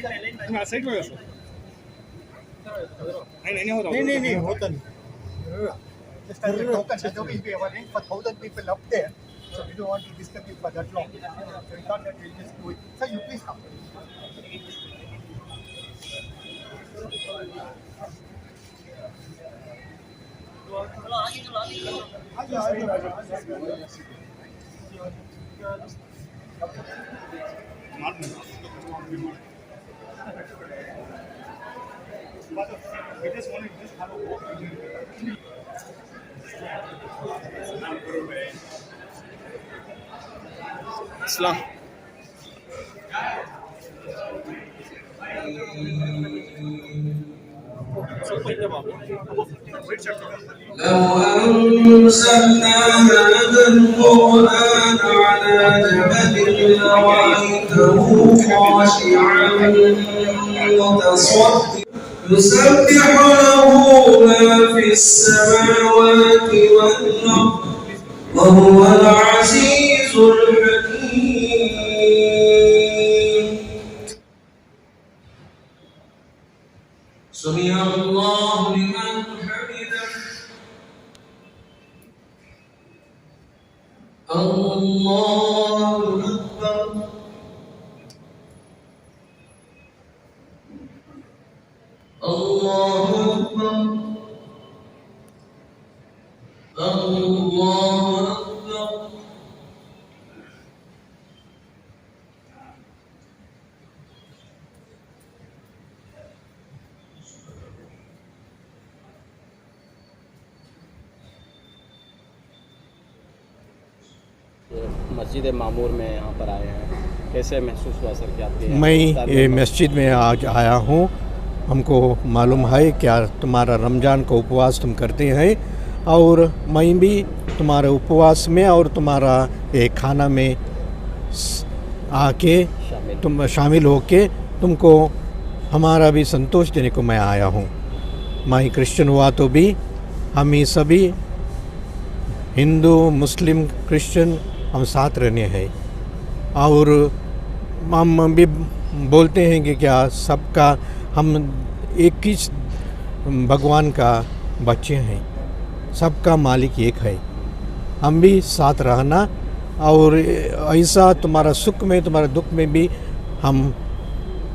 Side में वैसे नहीं होता नहीं Just as a token, as though we were running for 1,000 people up there, so we don't want to disturb you for that long. So we thought that we'll just do it. Sir, you please come. We just wanted to just have a walk. इस्लाम لو أنزلنا هذا القرآن على جبل لرأيته خاشعا متصدعا يسبح له ما في السماوات والأرض وهو العزيز الحكيم سمع الله لمن حمده الله أكبر الله أكبر الله أكبر मस्जिद मामूर में यहाँ पर आए हैं, कैसे महसूस हुआ sir? क्या आपके मैं ये मस्जिद में आज आया हूँ। हमको मालूम है क्या तुम्हारा रमज़ान का उपवास तुम करते हैं और मैं भी तुम्हारे उपवास में और तुम्हारा एक खाना में आके तुम शामिल होके तुमको हमारा भी संतोष देने को मैं आया हूँ। मैं क्रिश्चियन हुआ तो भी हम ही सभी हिंदू मुस्लिम क्रिश्चियन हम साथ रहने हैं और हम भी बोलते हैं कि क्या सबका हम एक ही भगवान का बच्चे हैं, सबका मालिक एक है। हम भी साथ रहना और ऐसा तुम्हारा सुख में तुम्हारे दुख में भी हम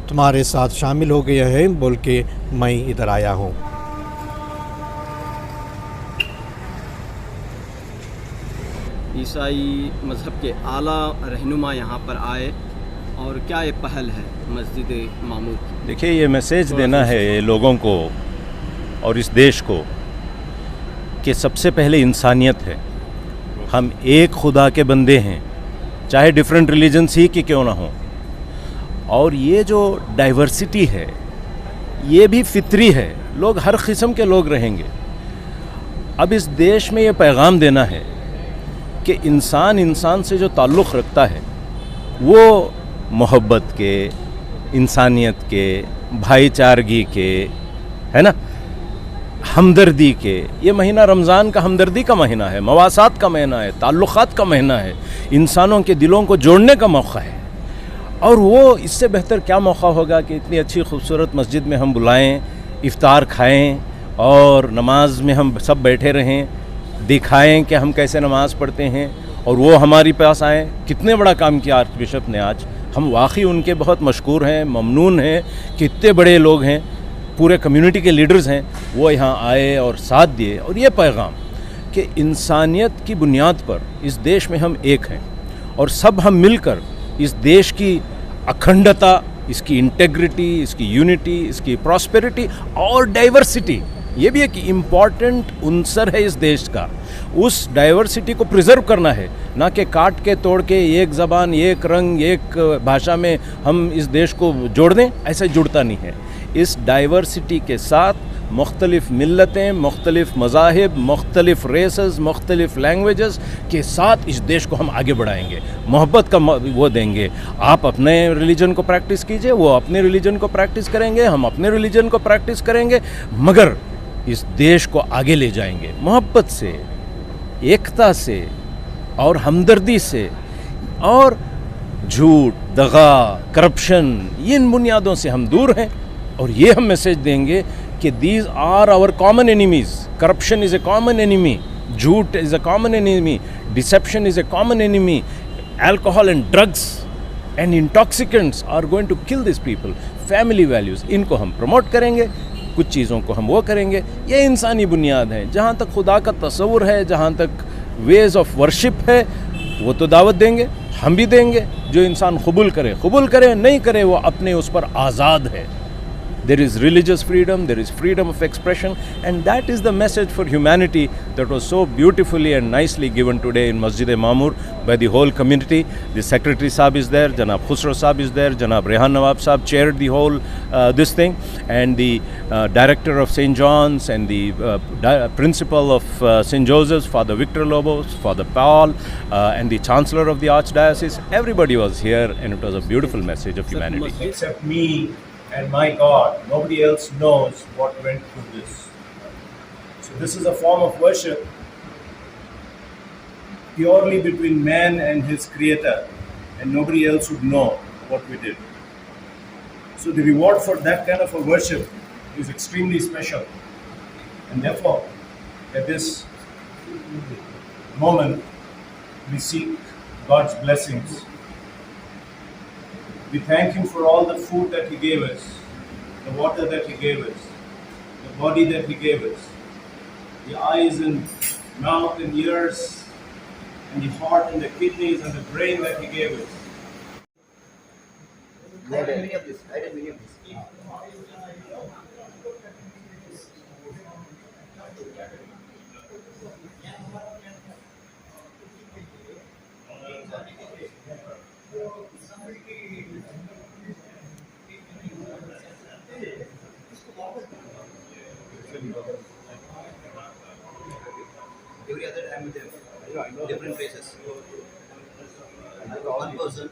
तुम्हारे साथ शामिल हो गए हैं बोल के मैं इधर आया हूँ। ईसाई मज़हब के आला रहनुमा यहाँ पर आए और क्या ये पहल है मस्जिद मामूर की? देखिए, ये मैसेज देना है लोगों को और इस देश को कि सबसे पहले इंसानियत है। हम एक खुदा के बंदे हैं, चाहे डिफरेंट रिलीजन्स ही कि क्यों ना हो। और ये जो डाइवर्सिटी है ये भी फितरी है, लोग हर किस्म के लोग रहेंगे। अब इस देश में ये पैगाम देना है कि इंसान इंसान से जो ताल्लुक़ रखता है वो मोहब्बत के, इंसानियत के, भाईचारगी के, है ना, हमदर्दी के। ये महीना रमज़ान का हमदर्दी का महीना है, मवासात का महीना है, ताल्लुक़ात का महीना है, इंसानों के दिलों को जोड़ने का मौका है। और वो इससे बेहतर क्या मौका होगा कि इतनी अच्छी खूबसूरत मस्जिद में हम बुलाएं, इफ़्तार खाएं और नमाज में हम सब बैठे रहें, दिखाएं कि हम कैसे नमाज़ पढ़ते हैं और वो हमारे पास आएँ। कितने बड़ा काम किया आर्च बिशप ने आज। हम वाकई उनके बहुत मशकूर हैं, ममनून हैं कि इतने बड़े लोग हैं, पूरे कम्युनिटी के लीडर्स हैं, वो यहाँ आए और साथ दिए। और ये पैगाम कि इंसानियत की बुनियाद पर इस देश में हम एक हैं और सब हम मिलकर इस देश की अखंडता, इसकी इंटेग्रिटी, इसकी यूनिटी, इसकी प्रॉस्पेरिटी और डाइवर्सिटी, ये भी एक इम्पॉर्टेंट उनसर है इस देश का। उस डाइवर्सिटी को प्रिजर्व करना है, ना कि काट के तोड़ के एक ज़बान, एक रंग, एक भाषा में हम इस देश को जोड़ दें। ऐसा जुड़ता नहीं है। इस डाइवर्सिटी के साथ मुख्तलिफ़ मिल्लतें, मुख्तलिफ़ मज़ाहिब, मुख्तलिफ़ रेसेस, मुख्तलिफ़ लैंग्वेजेस के साथ इस देश को हम आगे बढ़ाएंगे, मोहब्बत का वो देंगे। आप अपने रिलीजन को प्रैक्टिस कीजिए, वो अपने रिलीजन को प्रैक्टिस करेंगे, हम अपने रिलीजन को प्रैक्टिस करेंगे, मगर इस देश को आगे ले जाएंगे मोहब्बत से, एकता से और हमदर्दी से और झूठ, दगा, करप्शन, इन बुनियादों से हम दूर हैं और ये हम मैसेज देंगे कि these are our common enemies. Corruption is a common enemy, झूठ is a common enemy, deception is a common enemy, alcohol and drugs and intoxicants are going to kill this people. Family values, इनको हम promote करेंगे, कुछ चीज़ों को हम वो करेंगे. ये इंसानी बुनियाद है. जहाँ तक खुदा का तस्वुर है, जहाँ तक वेज ऑफ वर्शिप है, वो तो दावत देंगे, हम भी देंगे. जो इंसान कबूल करे, नहीं करे वो अपने उस पर आज़ाद है. There is religious freedom, there is freedom of expression, and that is the message for humanity that was so beautifully and nicely given today in Masjid-e-Maamur by the whole community. The Secretary Sahib is there, Janab Khusro Sahib is there, Janab Rehan Nawab Sahib chaired the whole this thing, and the Director of St. John's and the Principal of St. Joseph's, Father Victor Lobos, Father Paul, and the Chancellor of the Archdiocese. Everybody was here and it was a beautiful message of humanity. Except me and my God. Nobody else knows what went through this. So this is a form of worship purely between man and his creator, and nobody else would know what we did. So the reward for that kind of a worship is extremely special. And therefore, at this moment, we seek God's blessings. We thank Him for all the food that He gave us, the water that He gave us, the body that He gave us, the eyes and mouth and ears, and the heart and the kidneys and the brain that He gave us. Every other time with them, different places. One person.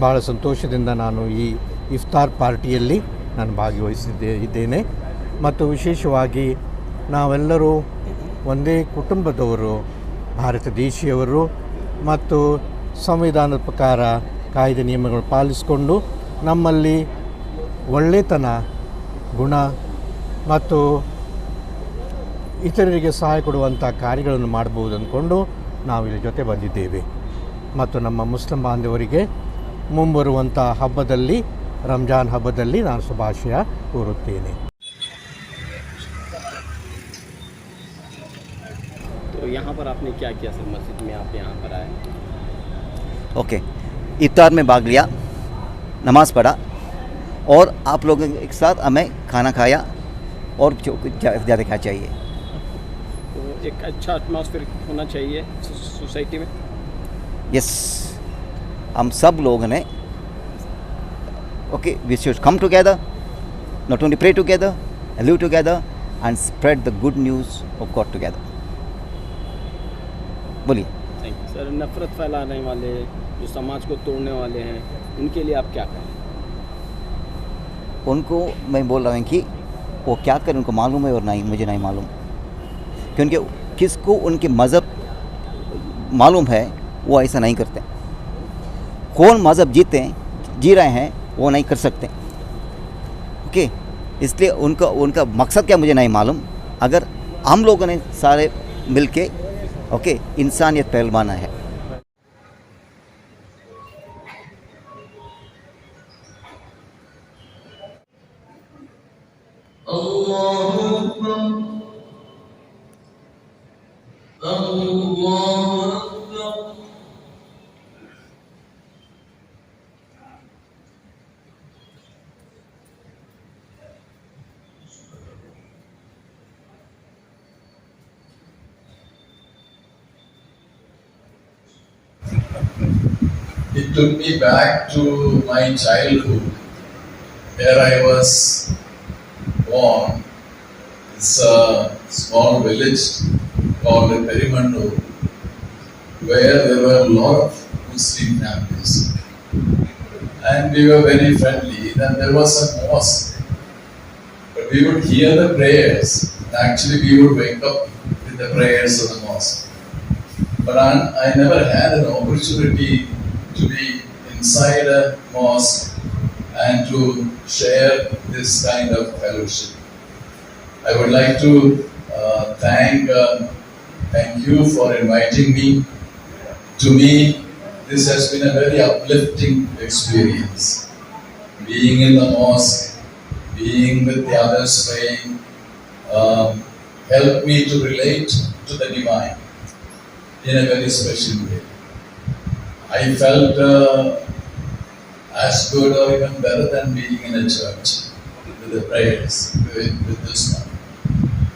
ಭಾಳ ಸಂತೋಷದಿಂದ ನಾನು ಈ ಇಫ್ತಾರ್ ಪಾರ್ಟಿಯಲ್ಲಿ ನಾನು ಭಾಗವಹಿಸಿದ್ದೇನೆ ಮತ್ತು ವಿಶೇಷವಾಗಿ ನಾವೆಲ್ಲರೂ ಒಂದೇ ಕುಟುಂಬದವರು, ಭಾರತ ದೇಶೀಯವರು ಮತ್ತು ಸಂವಿಧಾನದ ಪ್ರಕಾರ ಕಾಯ್ದೆ ನಿಯಮಗಳು ಪಾಲಿಸಿಕೊಂಡು ನಮ್ಮಲ್ಲಿ ಒಳ್ಳೆತನ, ಗುಣ ಮತ್ತು ಇತರರಿಗೆ ಸಹಾಯ ಕೊಡುವಂಥ ಕಾರ್ಯಗಳನ್ನು ಮಾಡ್ಬೋದು ಅಂದ್ಕೊಂಡು ನಾವು ಇಲ್ಲಿ ಜೊತೆ ಬಂದಿದ್ದೇವೆ. ಮತ್ತು ನಮ್ಮ ಮುಸ್ಲಿಂ ಬಾಂಧವರಿಗೆ ಮುಂಬರುವಂಥ ಹಬ್ಬದಲ್ಲಿ, ರಂಜಾನ್ ಹಬ್ಬದಲ್ಲಿ ನಾನು ಶುಭಾಶಯ ಕೋರುತ್ತೇನೆ. तो यहाँ पर आपने क्या किया सर? मस्जिद में आप यहाँ पर आए? ओके, इफ्तार में भाग लिया, नमाज़ पढ़ा और आप लोगों के साथ हमें खाना खाया और ज़्यादा क्या चाहिए. तो एक अच्छा एटमॉस्फेयर होना चाहिए सोसाइटी में. यस, हम सब लोग ने okay, we should come together, not only pray together, live together and spread the good news of God together. बोलिए. Thank you sir. नफरत फैलाने वाले, जो समाज को तोड़ने वाले हैं, उनके लिए आप क्या करें? उनको मैं बोल रहा हूँ कि वो क्या करें, उनको मालूम है और नहीं, मुझे नहीं मालूम, क्योंकि किसको उनके मज़हब मालूम है वो ऐसा नहीं करते. कौन मज़हब जी रहे हैं वो नहीं कर सकते. ओके, इसलिए उनका मकसद क्या मुझे नहीं मालूम. अगर हम लोगों ने सारे मिल के ओके इंसानियत पहलवाना है. Allahu Akbar. Allahu Akbar. It took me back to my childhood, where I was born. It's a small village called Perimandu, where there were a lot of Muslim families. And we were very friendly. Then there was a mosque. But we would hear the prayers. Actually, we would wake up with the prayers of the mosque. But I never had an opportunity to be inside a mosque and to share this kind of fellowship. I would like to thank you for inviting me. To me, this has been a very uplifting experience. Being in the mosque, being with the others praying, helped me to relate to the divine in a very special way. I felt as good or even better than being in a church with the prayers, with this one.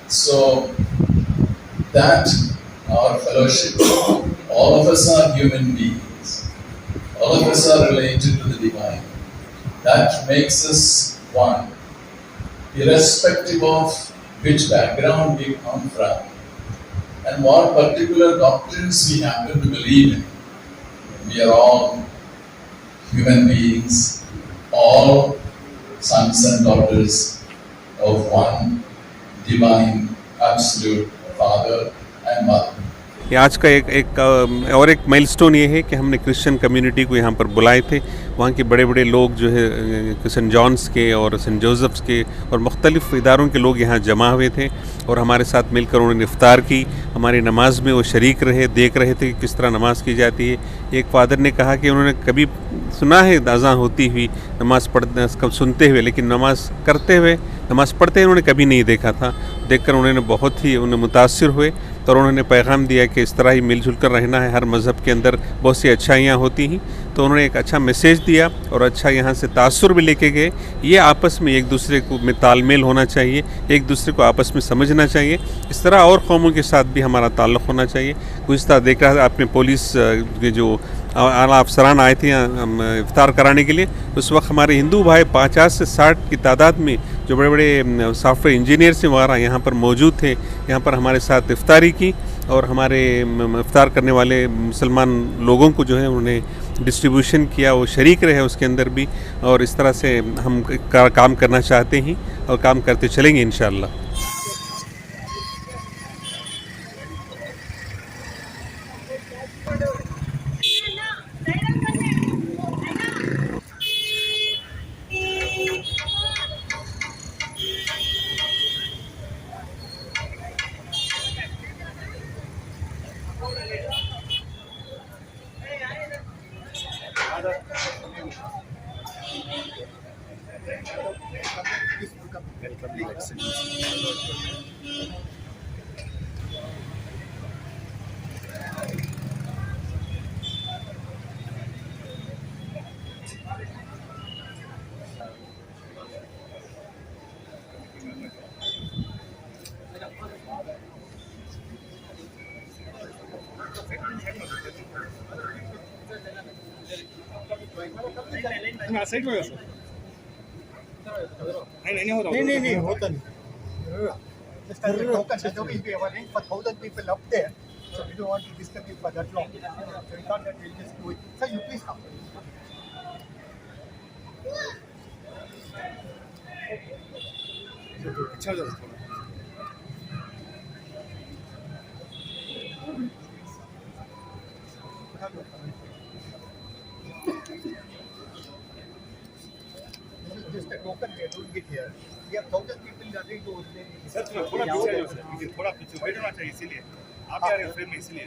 So that our fellowship, all of us are human beings. All of us are related to the divine. That makes us one, irrespective of which background we come from and what particular doctrines we happen to believe in. We are all human beings, all sons and daughters of one divine, absolute Father and Mother. ये आज का एक milestone ये है कि हमने Christian community को यहाँ पर बुलाए थे। वहाँ के बड़े बड़े लोग जो है सेंट जॉन्स के और सेंट जोसेफ्स के और मुख्तलिफ़ इदारों के लोग यहाँ जमा हुए थे और हमारे साथ मिलकर उन्होंने इफ्तार की। हमारी नमाज में वो शरीक रहे, देख रहे थे कि किस तरह नमाज की जाती है। एक फादर ने कहा कि उन्होंने कभी सुना है अज़ान होती हुई, नमाज़ पढ़ते सुनते हुए, लेकिन नमाज़ करते हुए, नमाज़ पढ़ते हुए उन्होंने कभी नहीं देखा था। देखकर उन्होंने बहुत ही मुतासिर हुए तो उन्होंने पैगाम दिया कि इस तरह ही मिलजुल कर रहना है। हर मज़हब के अंदर बहुत सी अच्छाइयाँ होती हैं, तो उन्होंने एक अच्छा मैसेज दिया और अच्छा यहाँ से तासुर भी लेके गए। ये आपस में एक दूसरे को में तालमेल होना चाहिए, एक दूसरे को आपस में समझना चाहिए। इस तरह और कौमों के साथ भी हमारा ताल्लुक़ होना चाहिए। गुज़िश्ता देख रहा था आपने पुलिस के जो आला अफसरान आए थे यहाँ इफ्तार कराने के लिए, उस वक्त हमारे हिंदू भाई 50 से 60 की तादाद में जो बड़े बड़े सॉफ्टवेयर इंजीनियर्स वगैरह यहाँ पर मौजूद थे, यहाँ पर हमारे साथ इफ्तारी की और हमारे इफ्तार करने वाले मुसलमान लोगों को जो है उन्होंने डिस्ट्रीब्यूशन किया, वो शरीक रहे उसके अंदर भी। और इस तरह से हम काम करना चाहते हैं और काम करते चलेंगे इंशाअल्लाह। साइड में सर नहीं होता नहीं Just as a token, I don't think we have arranged for 1,000 people up there, so we don't want to disturb you for that long. So we thought that we'll just do it. Sir, you please come. अच्छा हो जाता Just a token, we are doing it here. We have 1,000 people gathering to explain. Sir थोड़ा पीछे आ जाओ sir, पीछे थोड़ा पीछे wait होना चाहिए, इसीलिए आप जा रहे हो फ्रेम में, इसीलिए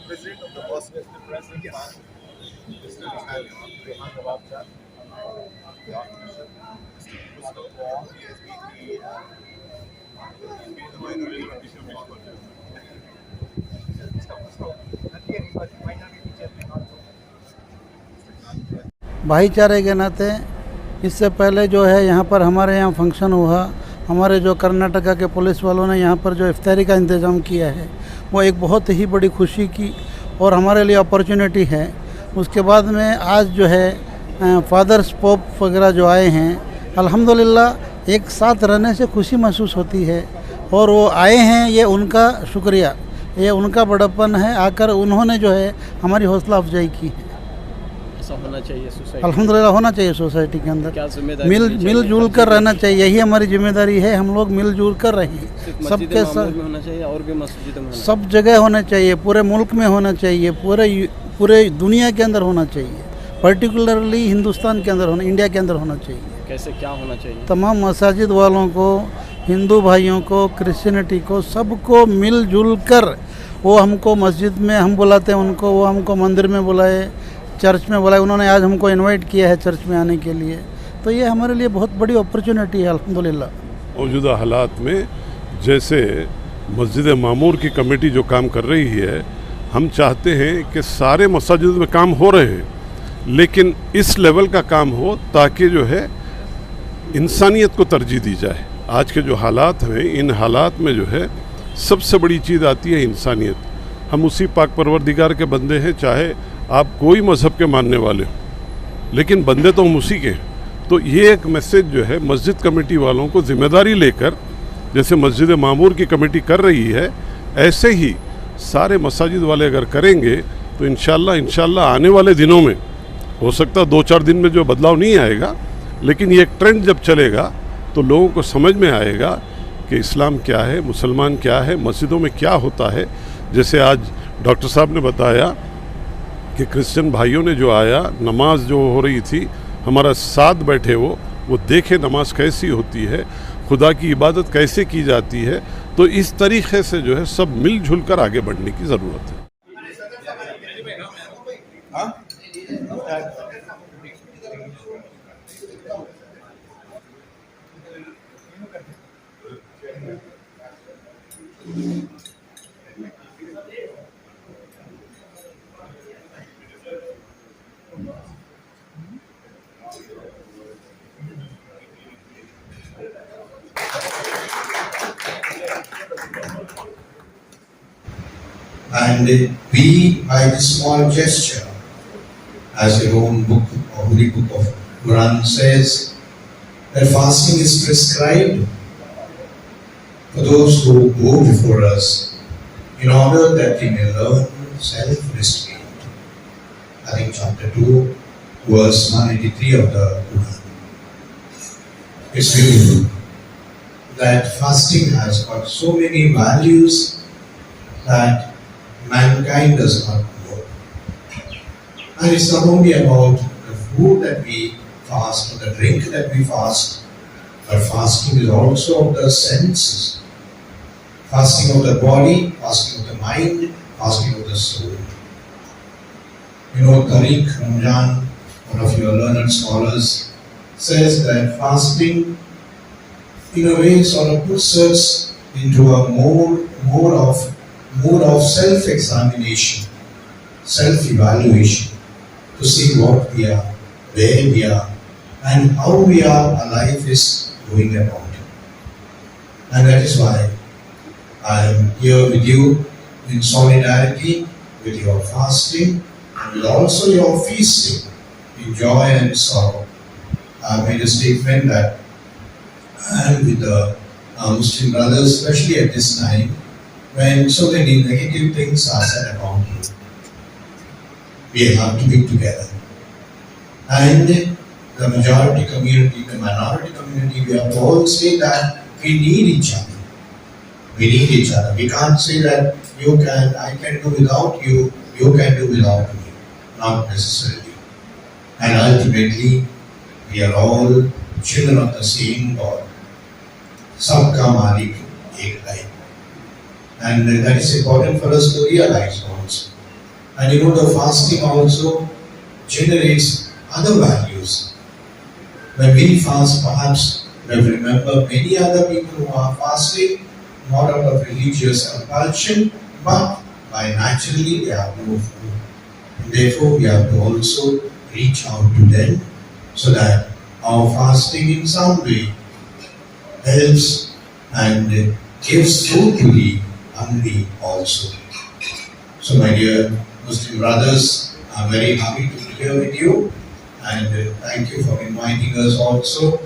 President of the mosque, Mr. President, yes. Mr. Rehan Nawabshah, Mr. Mustafa Wong, he has been the minority bishop of Mr. Mustafa, and he was minority chairman also. भाईचारे के नाते इससे पहले जो है यहाँ पर हमारे यहाँ फंक्शन हुआ, हमारे जो कर्नाटका के पुलिस वालों ने यहाँ पर जो इफ्तारी का इंतज़ाम किया है वो एक बहुत ही बड़ी खुशी की और हमारे लिए अपॉर्चुनिटी है। उसके बाद में आज जो है फादर्स पोप वगैरह जो आए हैं, अल्हम्दुलिल्लाह एक साथ रहने से खुशी महसूस होती है और वो आए हैं, ये उनका शुक्रिया, ये उनका बड़प्पन है। आकर उन्होंने जो है हमारी हौसला अफजाई की है। ऐसा होना चाहिए सोसाइटी, अल्हम्दुलिल्लाह होना चाहिए सोसाइटी के अंदर। क्या जिम्मेदारी मिलजुल कर रहना चाहिए, यही हमारी जिम्मेदारी है। हम लोग मिलजुल कर रहें, सबके साथ होना चाहिए और भी मस्जिदों में सब जगह होना चाहिए, पूरे मुल्क में होना चाहिए, पूरे दुनिया के अंदर होना चाहिए, पर्टिकुलरली हिंदुस्तान के अंदर होना, इंडिया के अंदर होना चाहिए। कैसे क्या होना चाहिए? तमाम मसाजिद वालों को, हिंदू भाइयों को, क्रिश्चियनिटी को, सबको मिलजुल कर, वो हमको मस्जिद में हम बुलाते हैं उनको, वो हमको मंदिर में बुलाए, चर्च में बुलाए। उन्होंने आज हमको इनवाइट किया है चर्च में आने के लिए, तो ये हमारे लिए बहुत बड़ी अपॉर्चुनिटी है अल्हम्दुलिल्लाह। मौजूदा हालात में जैसे मस्जिद मामूर की कमेटी जो काम कर रही है, हम चाहते हैं कि सारे मसाजिद में काम हो रहे हैं, लेकिन इस लेवल का काम हो ताकि जो है इंसानियत को तरजीह दी जाए। आज के जो हालात हैं, इन हालात में जो है सबसे बड़ी चीज़ आती है इंसानियत। हम उसी पाक परवरदिगार के बंदे हैं, चाहे आप कोई मज़हब के मानने वाले हो, लेकिन बंदे तो हम उसी के हैं। तो ये एक मैसेज जो है मस्जिद कमेटी वालों को ज़िम्मेदारी लेकर, जैसे मस्जिद मामूर की कमेटी कर रही है, ऐसे ही सारे मसाजिद वाले अगर करेंगे तो इंशाल्लाह आने वाले दिनों में हो सकता है 2-4 दिन में जो बदलाव नहीं आएगा, लेकिन ये एक ट्रेंड जब चलेगा तो लोगों को समझ में आएगा कि इस्लाम क्या है, मुसलमान क्या है, मस्जिदों में क्या होता है। जैसे आज डॉक्टर साहब ने बताया कि क्रिश्चियन भाइयों ने जो आया, नमाज जो हो रही थी, हमारा साथ बैठे वो देखे नमाज कैसी होती है, खुदा की इबादत कैसे की जाती है। तो इस तरीक़े से जो है सब मिलजुल कर आगे बढ़ने की ज़रूरत है। And we, by this small gesture, as your own book or holy book of Quran says, that fasting is prescribed for those who go before us, in order that we may learn self-restraint. I think chapter 2, verse 183 of the Quran. It's beautiful that fasting has got so many values that mankind does not know. And it's not only about the food that we fast or the drink that we fast, but fasting is also of the senses. Fasting of the body, fasting of the mind, fasting of the soul. You know, Tariq Ramjan, one of your learned scholars, says that fasting in a way sort of puts us into a more of self-examination, self-evaluation, to see what we are, where we are, and how our life is going about. And that is why I am here with you in solidarity with your fasting and with also your feasting in joy and sorrow. I made a statement that I am with the Muslim brothers, especially at this time, when so many negative things are said about you. We have to be together. And the majority community, the minority community, we have to all say that we need each other. We need each other. We can't say that I can do without you, you can do without me. Not necessarily. And ultimately, we are all children of the same God. Sabka Malik Ek Hai. And that is important for us to realize also. And you know, the fasting also generates other values. When we fast, perhaps we will remember many other people who are fasting, not out of religious compulsion, but by naturally they have no food. And therefore, we have to also reach out to them so that our fasting in some way helps and gives food to the hungry also. So my dear Muslim brothers, I'm very happy to be here with you, and thank you for inviting us also.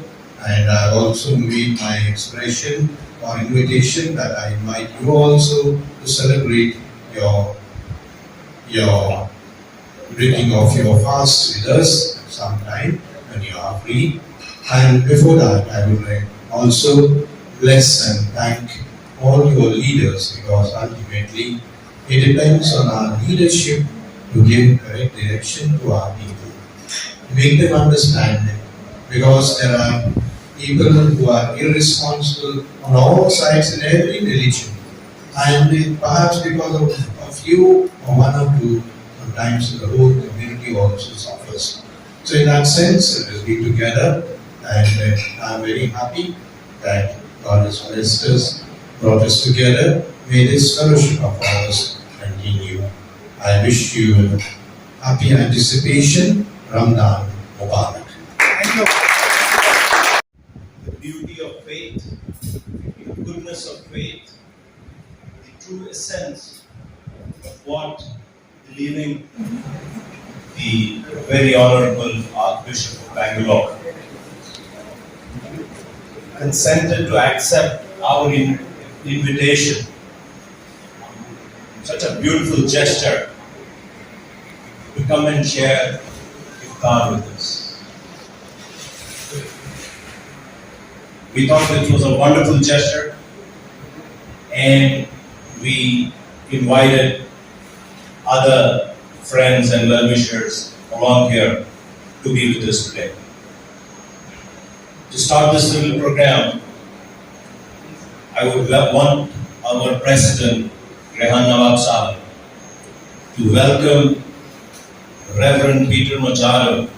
And I also made my expression or invitation that I invite you also to celebrate your breaking of your fast with us sometime when you are free. And before that, I would also bless and thank all your leaders, because ultimately it depends on our leadership to give correct direction to our people, make them understand, because there are people who are irresponsible on all sides in every religion, and perhaps because of a few or one or two, sometimes the whole community also suffers. So in that sense, let us be together, and I am very happy that God has blessed us, brought us together. May this fellowship of ours continue. I wish you happy anticipation. Ramadan Mubarak. Thank you. The beauty of faith, the goodness of faith, the true essence of what believing the very Honorable Archbishop of Bangalore consented to accept our invitation. Such a beautiful gesture to come and share iftar with us. We thought it was a wonderful gesture, and we invited other friends and well-wishers along here to be with us today. To start this little program, I would want our President, Rehan Nawab Sahib, to welcome Reverend Peter Machado,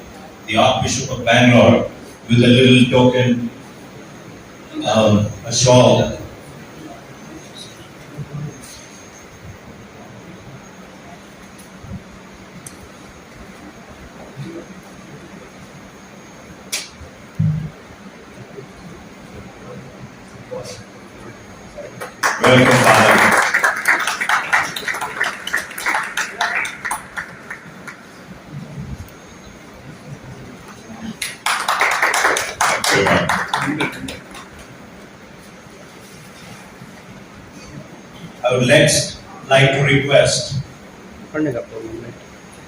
the Archbishop of Bangalore, with a little token, a shawl. Welcome, Father. I would next like to request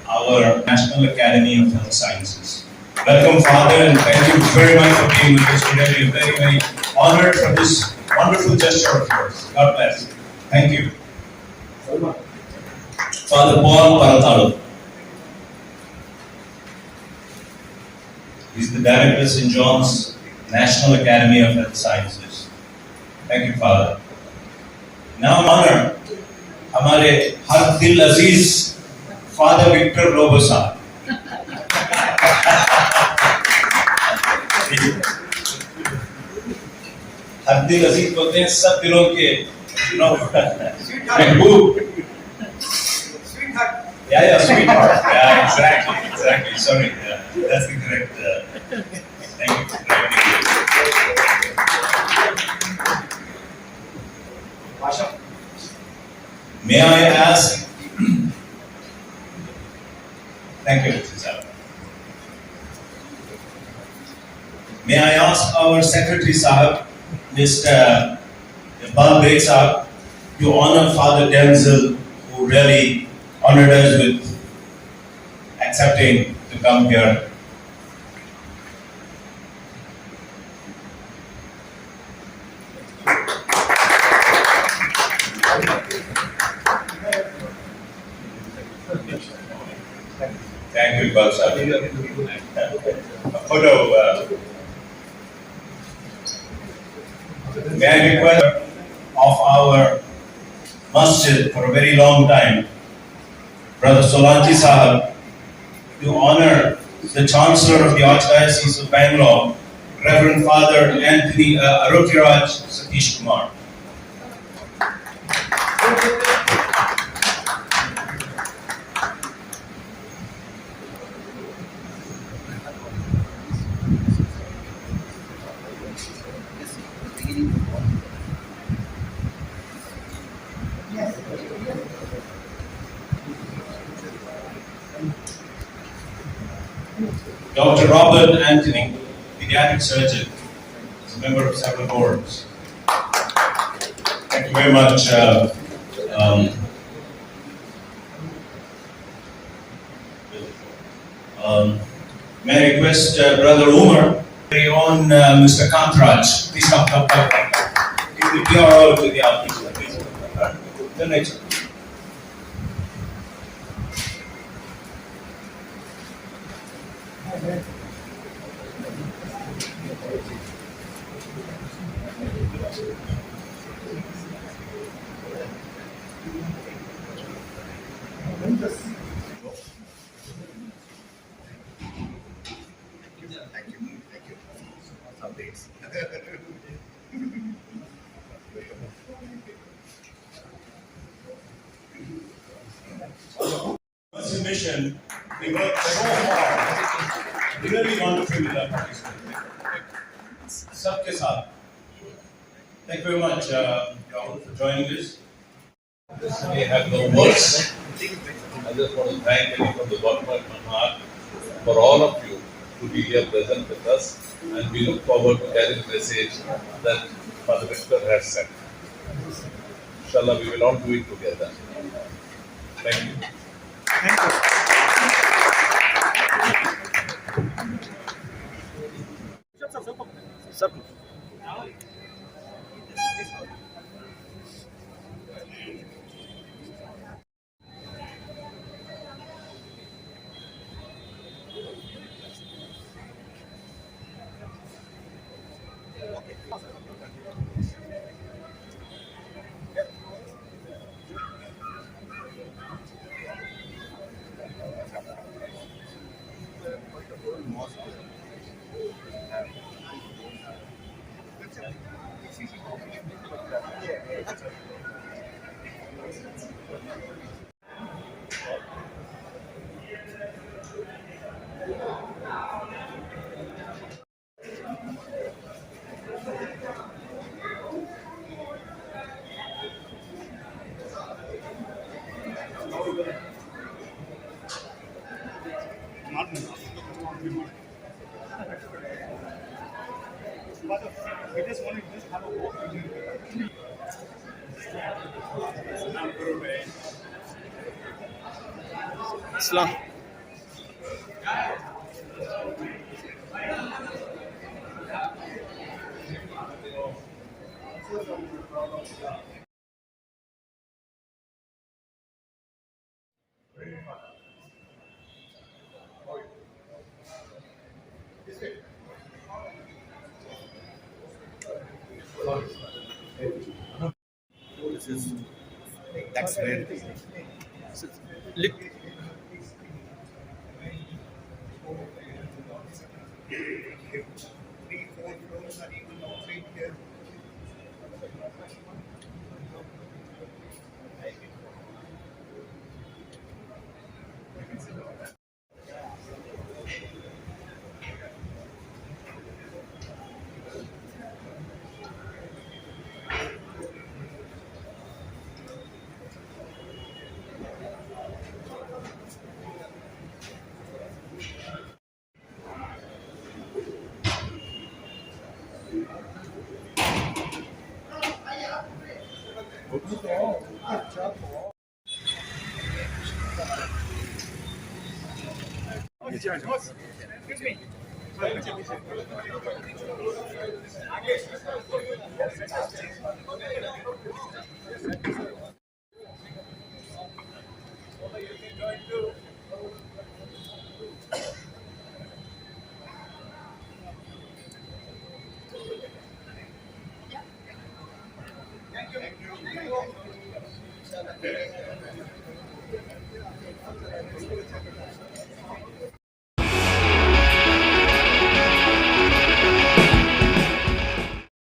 our National Academy of Health Sciences. Welcome, Father, and thank you very much for being with us today. We are very, very honored for this wonderful gesture of yours. God bless. Thank you. Father Paul Paratalo. He's the Director of St. John's National Academy of Health Sciences. Thank you, Father. Now honor हमारे हर दिल अजीज Father Victor Robosa. हर दिल अजीज बोलते हैं सब दिलों के महबूब. Yeah, sweetheart. Yeah, exactly. Sorry, that's the correct. Thank you for correcting me. May I ask? Thank you, Mr. Sahib. May I ask our Secretary Sahib, Mr. Iqbal Beg Sahib, to honor Father Denzel, who really honored us with accepting to come here. Thank you, Iqbal Sahib. A photo. May I request of our masjid for a very long time, Brother Solanki Sahib, to honor the Chancellor of the Archdiocese of Bangalore, Reverend Father Anthony Arogyaraj Satish Kumar. Dr. Robert Anthony, pediatric surgeon, is a member of several boards. Thank you very much. May I request Brother Umar, very own Mr. Kantraj, please come. If you are all to the outreach, please. The next one. Mercy Mission, we work so hard. Really wonderful with our participants. Sabke saath. Thank you very much, Rahul, for joining us. I have no words. I just want to thank you from the bottom of my heart for all of you to be here present with us, and we look forward to carrying the message that Father Victor has said. Inshallah, we will all do it together. Thank you. Sir. We just want to just have a walk with you. Islam. That's where Excuse me.